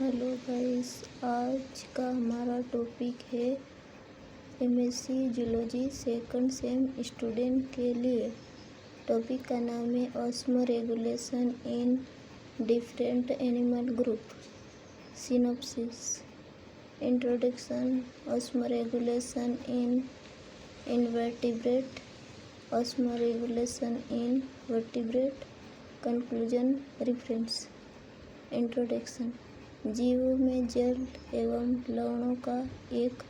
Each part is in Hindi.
हेलो गाइस, आज का हमारा टॉपिक है MSc zoology second same student के लिए। टॉपिक का नाम है osmoregulation in different animal group. Synopsis. Introduction. Osmoregulation in invertebrate. Osmoregulation in vertebrate. Conclusion. Reference. Introduction. जीवों में जल एवं लवणों का एक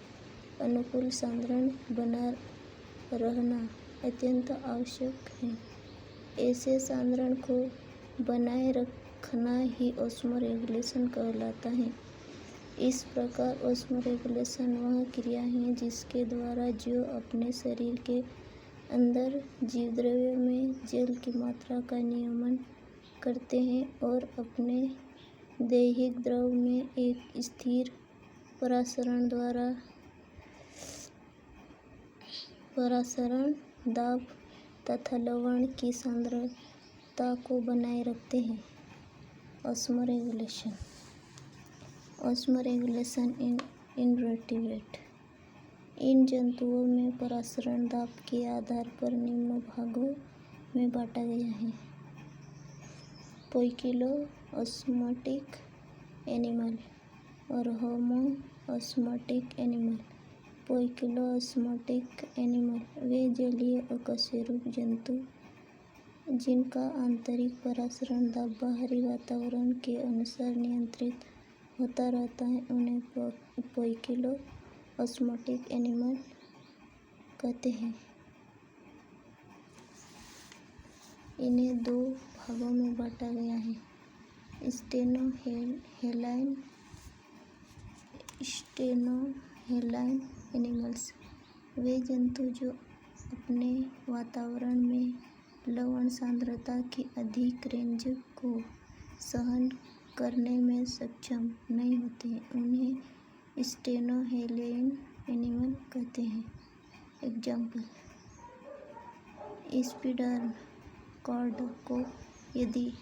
अनुकूल सांद्रण बना रहना अत्यंत आवश्यक है। ऐसे सांद्रण को बनाए रखना ही ऑस्मोरेगुलेशन कहलाता है। इस प्रकार ऑस्मोरेगुलेशन वह क्रिया है जिसके द्वारा जीव अपने शरीर के अंदर जीवद्रव्य में जल की मात्रा का नियमन करते हैं और अपने दैहिक द्रव में एक स्थिर परासरण दाब तथा लवण की सांद्रता को बनाए रखते हैं। ऑस्मोरेगुलेशन इन इनवर्टिब्रेट। इन जंतुओं में परासरण दाब के आधार पर निम्न भागों में बांटा गया है। पोइकिलो ऑस्मोटिक एनिमल और होमो ऑस्मोटिक एनिमल। पोइकिलो ऑस्मोटिक एनिमल वे जलीय अकशेरुक जंतु जिनका आंतरिक परासरण दाब बाहरी वातावरण के अनुसार नियंत्रित होता रहता है, उन्हें पोइकिलो ऑस्मोटिक एनिमल कहते हैं। इन्हें दो भागों में बांटा गया है। स्टेनोहेलाइन एनिमल्स वे जंतु जो अपने वातावरण में लवण सांद्रता की अधिक रेंज को सहन करने में सक्षम नहीं होते हैं, उन्हें स्टेनोहेलाइन एनिमल कहते हैं। एग्जाम्पल। स्पीडर्म कॉड को यदि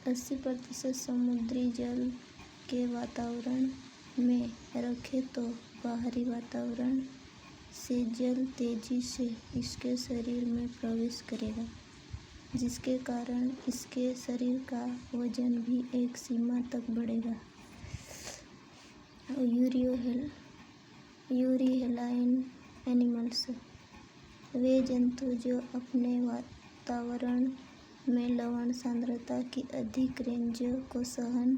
80% समुद्री जल के वातावरण में रखें तो बाहरी वातावरण से जल तेजी से इसके शरीर में प्रवेश करेगा, जिसके कारण इसके शरीर का वजन भी एक सीमा तक बढ़ेगा। यूरीहेलाइन एनिमल्स वे जंतु जो अपने वातावरण में लवण सांद्रता की अधिक रेंज को सहन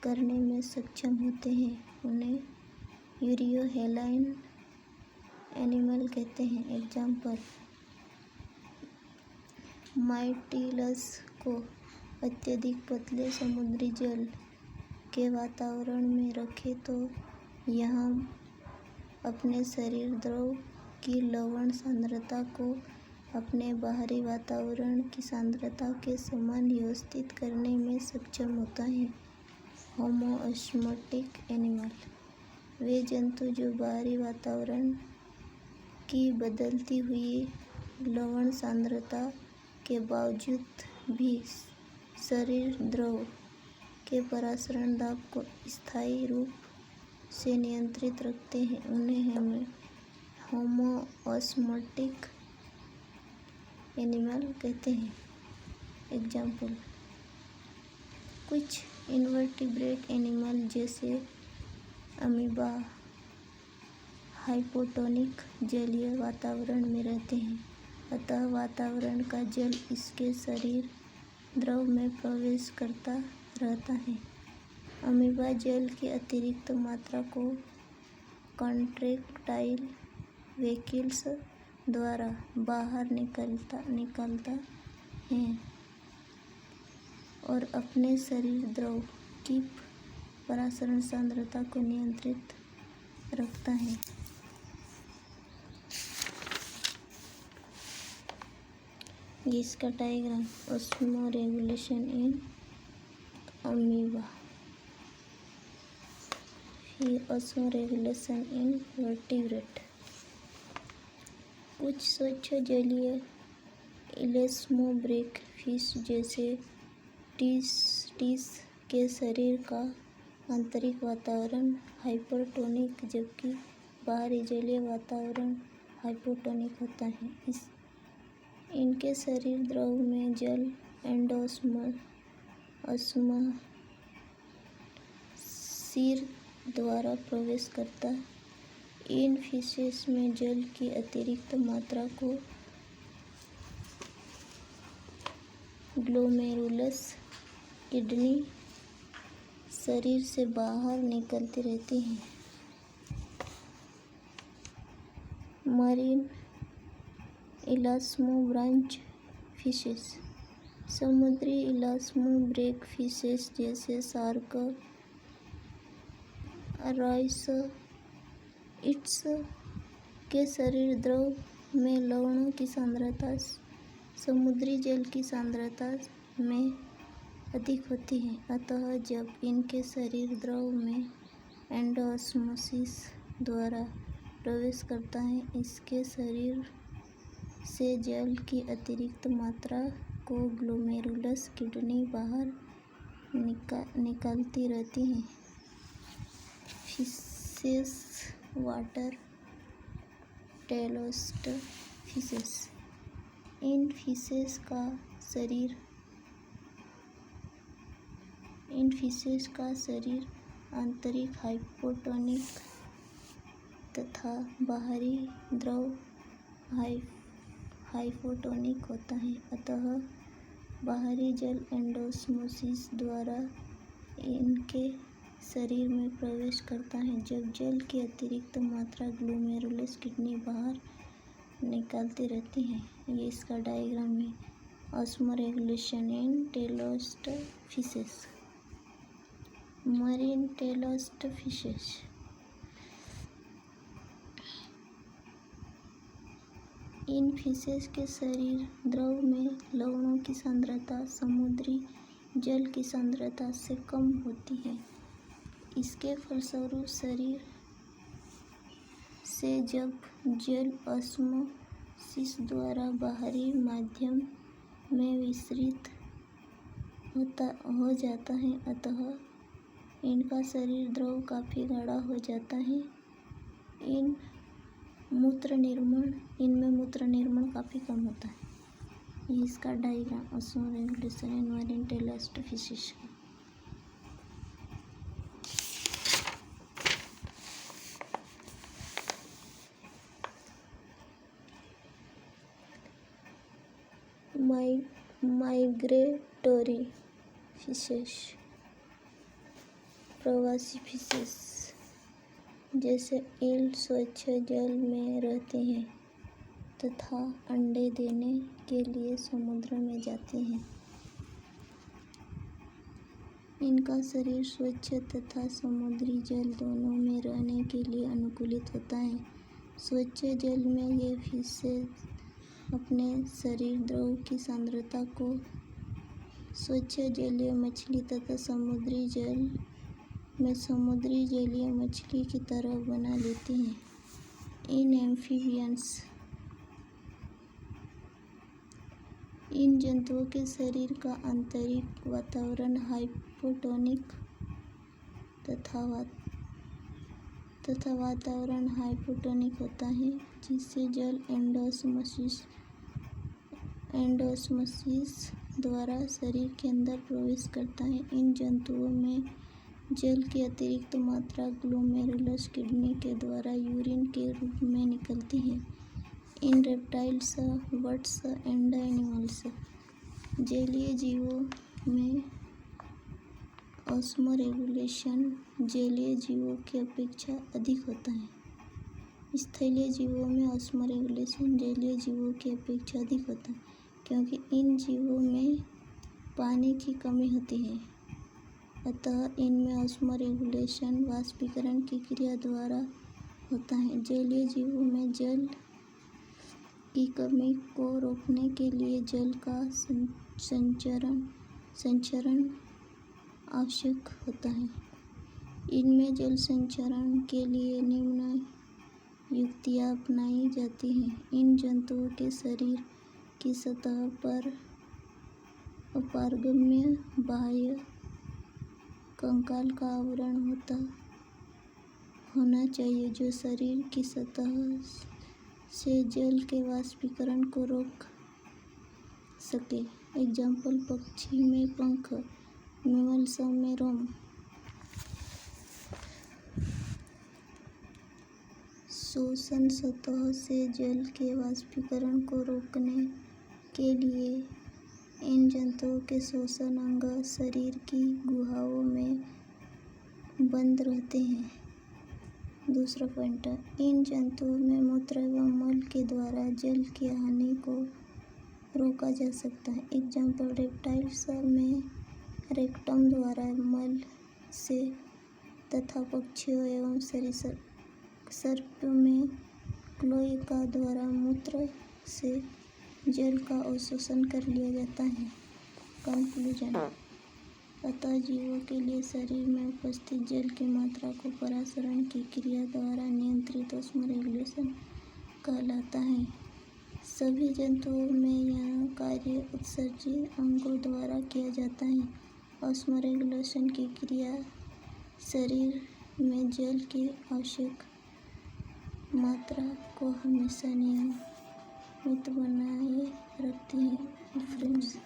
करने में सक्षम होते हैं, उन्हें यूरीहेलाइन एनिमल कहते हैं। एग्जाम्पल। नाउटिलस को अत्यधिक पतले समुद्री जल के वातावरण में रखें तो यहाँ अपने शरीर द्रव की लवण सांद्रता को अपने बाहरी वातावरण की सांद्रता के समान व्यवस्थित करने में सक्षम होता है। होमो ऑस्मोटिक एनिमल वे जंतु जो बाहरी वातावरण की बदलती हुई लवण सांद्रता के बावजूद भी शरीर द्रव के परासरण दाब को स्थायी रूप से नियंत्रित रखते हैं, उन्हें होमो ऑस्मोटिक एनिमल कहते हैं। एग्जाम्पल। कुछ इनवर्टिब्रेट एनिमल जैसे अमीबा हाइपोटोनिक जलीय वातावरण में रहते हैं, अतः वातावरण का जल इसके शरीर द्रव में प्रवेश करता रहता है। अमीबा जल की अतिरिक्त मात्रा को कॉन्ट्रैक्टाइल वेसिकल्स द्वारा बाहर निकालता है और अपने शरीर द्रव की परासरण सांद्रता को नियंत्रित रखता है। इसका डायग्राम। Osmoregulation in amoeba. फिर ऑस्मोरेगुलेशन इन वर्टिब्रेट। कुछ स्वच्छ जलीय इलेस्मोब्रेक फिश जैसे टिस के शरीर का आंतरिक वातावरण हाइपरटोनिक जबकि बाहरी जलीय वातावरण हाइपोटोनिक होता है। इनके शरीर द्रव में जल एंडोस्मोसिस द्वारा प्रवेश करता। इन फीसेस में जल की अतिरिक्त मात्रा को ग्लोमेरुलस किडनी शरीर से बाहर निकलती रहती है। मरीन इलास्मोब्रांच फिशेस, समुद्री इलास्मोब्रेक फिशेस जैसे शार्क, राइस के शरीर द्रव में लवणों की सांद्रता समुद्री जल की सांद्रता में अधिक होती है। अतः जब इनके शरीर द्रव में एंडोस्मोसिस द्वारा प्रवेश करता है, इसके शरीर से जल की अतिरिक्त मात्रा को ग्लोमेरुलस किडनी बाहर निकालती रहती है। फिशेस वाटर टेलोस्ट फिशेस, इन फिशेस का शरीर आंतरिक हाइपोटोनिक तथा बाहरी द्रव हाइपोटोनिक होता है। अतः बाहरी जल एंडोस्मोसिस द्वारा इनके शरीर में प्रवेश करता है। जब जल की अतिरिक्त मात्रा ग्लोमेरुलस किडनी बाहर निकालती रहती है। ये इसका डायग्राम है। ऑस्मोरेगुलेशन इन टेलोस्ट फिशेस, मरीन टेलोस्ट फिशेस। इन फिशेस के शरीर द्रव में लवणों की सांद्रता समुद्री जल की सांद्रता से कम होती है। इसके फलस्वरूप शरीर से जब जल ऑस्मोसिस द्वारा बाहरी माध्यम में विसरित हो जाता है। अतः इनका शरीर द्रव काफी गाढ़ा हो जाता है। इनमें मूत्र निर्माण काफी कम होता है। ये इसका diagram osmoregulation in marine teleost fishes. Migratory fishes, प्रवासी फिशेस जैसे ईल स्वच्छ जल में रहते हैं तथा अंडे देने के लिए समुद्र में जाते हैं। इनका शरीर स्वच्छ तथा समुद्री जल दोनों में रहने के लिए अनुकूलित होता है। स्वच्छ जल में ये फिशेस अपने शरीर द्रव की सांद्रता को स्वच्छ जलीय मछली तथा समुद्री जल में समुद्री जलीय मछली की तरह बना लेती हैं। इन एम्फीबियंस, इन जंतुओं के शरीर का आंतरिक वातावरण हाइपोटोनिक तथा वातावरण हाइपोटोनिक होता है, जिससे जल एंडोस्मोसिस द्वारा शरीर के अंदर प्रवेश करता है। इन जंतुओं में जल की अतिरिक्त मात्रा ग्लोमेरुलस किडनी के द्वारा यूरिन के रूप में निकलती है। In reptiles, birds and animals, जलीय जीवों में ऑस्मोरेगुलेशन जलीय जीवों की अपेक्षा अधिक होता है। स्थलीय जीवों में ऑस्मोरेगुलेशन जलीय जीवों की अपेक्षा अधिक होता है, क्योंकि इन जीवों में पानी की कमी होती है। अतः इनमें ऑस्मोरेगुलेशन वाष्पीकरण की क्रिया द्वारा होता है। जलीय जीवों में जल की कमी को रोकने के लिए जल का संचरण आवश्यक होता है। इनमें जल संचरण के लिए निम्न युक्तियाँ अपनाई जाती हैं। इन जंतुओं के शरीर की सतह पर अपारगम्य बाह्य कंकाल का आवरण होना चाहिए जो शरीर की सतह से जल के वाष्पीकरण को रोक सके। एग्जाम्पल, पक्षी में पंख, मैमल्स में रोम। शोषण सतह से जल के वाष्पीकरण को रोकने के लिए इन जंतुओं के शोषण अंग शरीर की गुहाओं में बंद रहते हैं। दूसरा पॉइंट, इन जंतुओं में मूत्र एवं मल के द्वारा जल की हानि को रोका जा सकता है। एग्जाम्पल, रेप्टाइल्स में रेक्टम द्वारा मल से तथा पक्षियों एवं सर्प में क्लोएका द्वारा मूत्र से जल का अवशोषण कर लिया जाता है। कंक्लूजन, अतः जीवों के लिए शरीर में उपस्थित जल की मात्रा को परासरण की क्रिया द्वारा नियंत्रित ऑस्मोरेगुलेशन कहलाता है। सभी जंतुओं में यह कार्य उत्सर्जित अंगों द्वारा किया जाता है। ऑस्मोरेगुलेशन की क्रिया शरीर में जल की आवश्यक मात्रा को हमेशा नियमित बनाए रखती है। फ्रेंड्स।